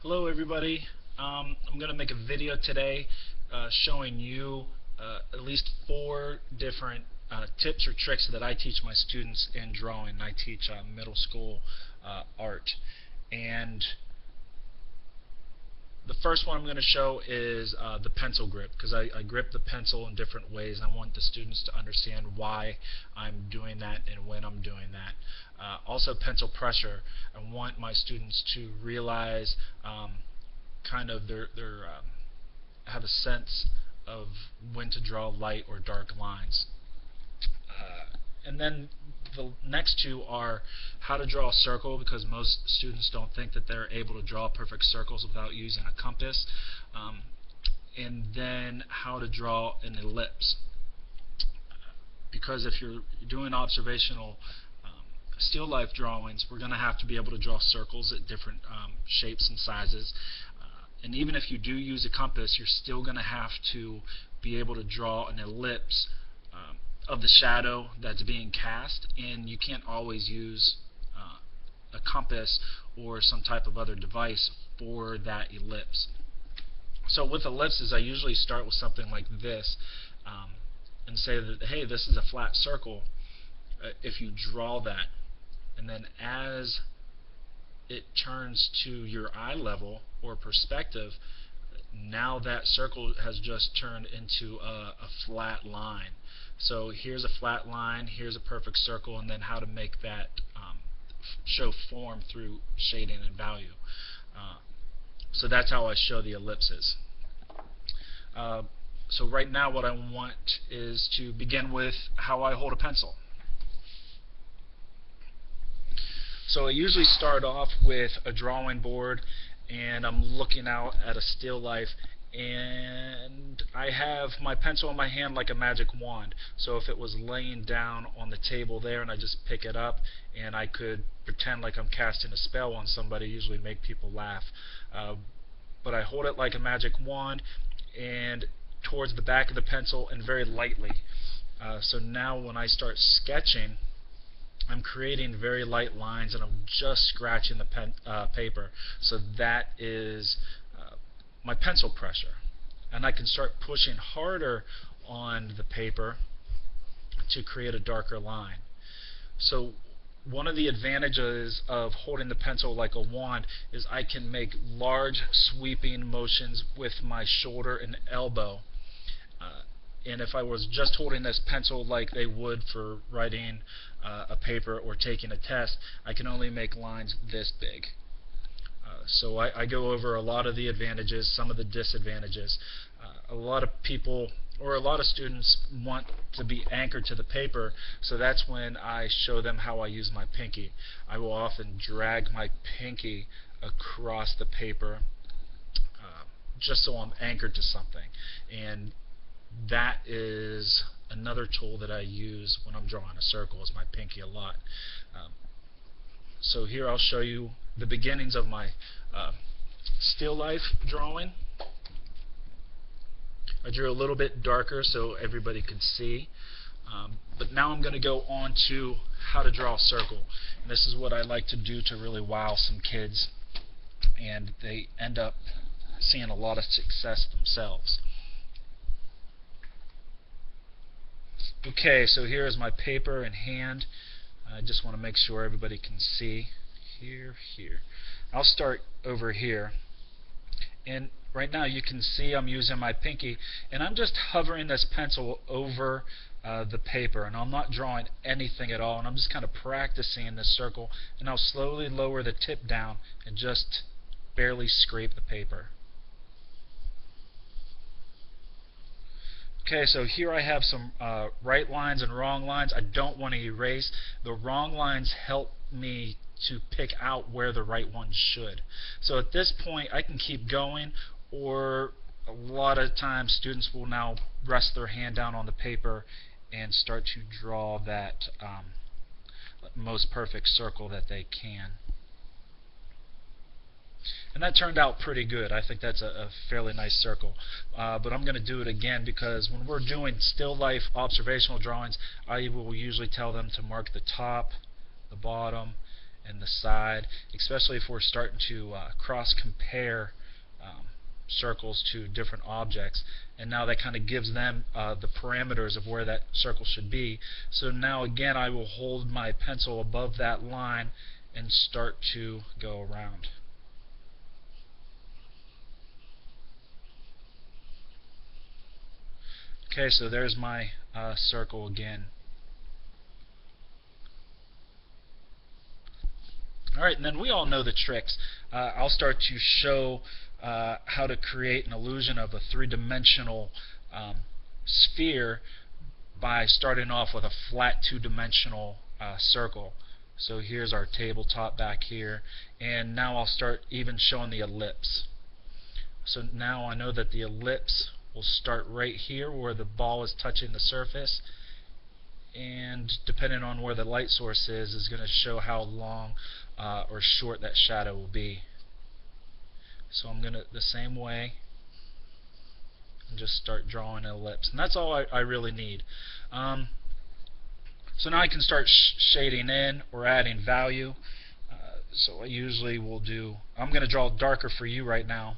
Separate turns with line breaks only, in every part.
Hello everybody. I'm going to make a video today showing you at least 4 different tips or tricks that I teach my students in drawing. I teach middle school art. And the first one I'm going to show is the pencil grip, because I grip the pencil in different ways. I want the students to understand why I'm doing that and when I'm doing that. Also pencil pressure. I want my students to realize kind of their have a sense of when to draw light or dark lines. And then the next two are how to draw a circle, because most students don't think that they're able to draw perfect circles without using a compass. And then how to draw an ellipse, because if you're doing observational still life drawings, we're going to have to be able to draw circles at different shapes and sizes. And even if you do use a compass, you're still going to have to be able to draw an ellipse of the shadow that's being cast, and you can't always use a compass or some type of other device for that ellipse. So with ellipses, I usually start with something like this and say that, hey, this is a flat circle. If you draw that, and then as it turns to your eye level or perspective, now that circle has just turned into a flat line. So here's a flat line, here's a perfect circle, and then how to make that show form through shading and value. So that's how I show the ellipses. So right now what I want is to begin with how I hold a pencil. So I usually start off with a drawing board, and I'm looking out at a still life, and I have my pencil in my hand like a magic wand. So if it was laying down on the table there and I just pick it up, and I could pretend like I'm casting a spell on somebody, usually make people laugh. But I hold it like a magic wand and towards the back of the pencil and very lightly. So now when I start sketching, I'm creating very light lines, and I'm just scratching the paper. So that is my pencil pressure. And I can start pushing harder on the paper to create a darker line. So one of the advantages of holding the pencil like a wand is I can make large sweeping motions with my shoulder and elbow. And if I was just holding this pencil like they would for writing a paper or taking a test, I can only make lines this big. So I go over a lot of the advantages, some of the disadvantages. A lot of people, or a lot of students, want to be anchored to the paper, so that's when I show them how I use my pinky. I will often drag my pinky across the paper just so I'm anchored to something. And that is another tool that I use when I'm drawing a circle, is my pinky a lot. So here I'll show you the beginnings of my still life drawing. I drew a little bit darker so everybody could see. But now I'm going to go on to how to draw a circle. And this is what I like to do to really wow some kids, and they end up seeing a lot of success themselves. Okay, so here is my paper in hand. I just want to make sure everybody can see. Here. I'll start over here. And right now you can see I'm using my pinky, and I'm just hovering this pencil over the paper, and I'm not drawing anything at all, and I'm just kind of practicing this circle, and I'll slowly lower the tip down and just barely scrape the paper. Okay, so here I have some right lines and wrong lines. I don't want to erase. The wrong lines help me to pick out where the right ones should. So at this point I can keep going, or a lot of times students will now rest their hand down on the paper and start to draw that most perfect circle that they can. And that turned out pretty good. I think that's a fairly nice circle. But I'm going to do it again, because when we're doing still life observational drawings, I will usually tell them to mark the top, the bottom, and the side, especially if we're starting to cross-compare circles to different objects, and now that kind of gives them the parameters of where that circle should be. So now again I will hold my pencil above that line and start to go around. Okay, so there's my circle again. Alright, and then we all know the tricks. I'll start to show how to create an illusion of a three-dimensional sphere by starting off with a flat two-dimensional circle. So here's our tabletop back here, and now I'll start even showing the ellipse. So now I know that the ellipse will start right here where the ball is touching the surface, and depending on where the light source is going to show how long or short that shadow will be. So I'm going to, the same way, and just start drawing an ellipse. And that's all I really need. So now I can start shading in or adding value. So I usually will do, I'm going to draw darker for you right now.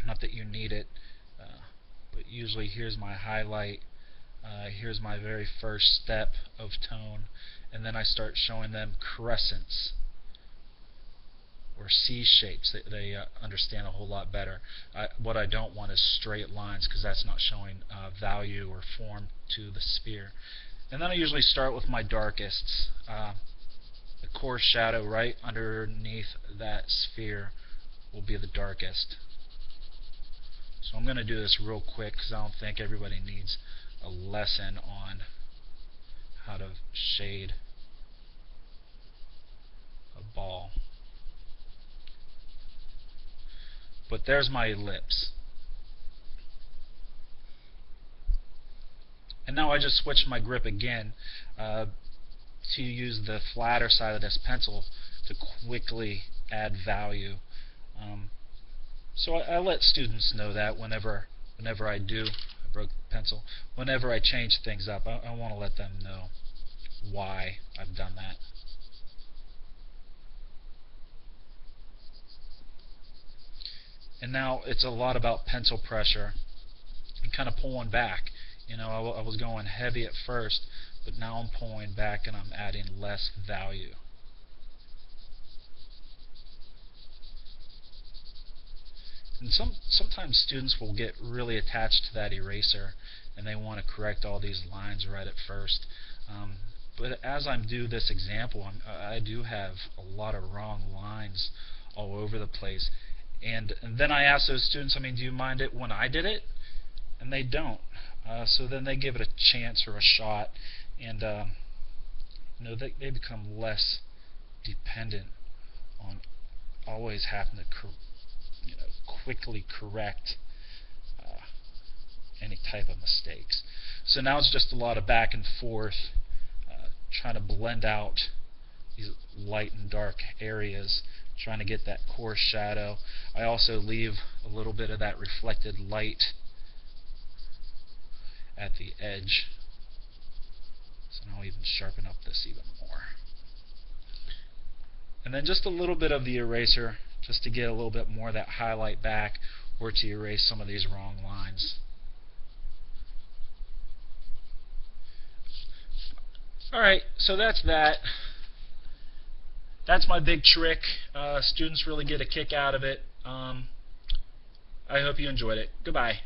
Not that you need it, but usually here's my highlight. Here's my very first step of tone, and then I start showing them crescents or C shapes. They understand a whole lot better. What I don't want is straight lines, because that's not showing value or form to the sphere. And then I usually start with my darkests. The core shadow right underneath that sphere will be the darkest. So I'm going to do this real quick because I don't think everybody needs a lesson on how to shade a ball. But there's my ellipse. And now I just switched my grip again to use the flatter side of this pencil to quickly add value. So I let students know that whenever I do, I broke the pencil, whenever I change things up, I want to let them know why I've done that. And now it's a lot about pencil pressure and kind of pulling back. You know, I was going heavy at first, but now I'm pulling back and I'm adding less value. And sometimes students will get really attached to that eraser and they want to correct all these lines right at first. But as I do this example, I do have a lot of wrong lines all over the place. And then I ask those students, I mean, do you mind it when I did it? And they don't. So then they give it a chance or a shot, and you know, they become less dependent on always having to quickly correct any type of mistakes. So now it's just a lot of back and forth, trying to blend out these light and dark areas, trying to get that core shadow. I also leave a little bit of that reflected light at the edge. So now I'll even sharpen up this even more. And then just a little bit of the eraser just to get a little bit more of that highlight back, or to erase some of these wrong lines. Alright, so that's that. That's my big trick. Students really get a kick out of it. I hope you enjoyed it. Goodbye.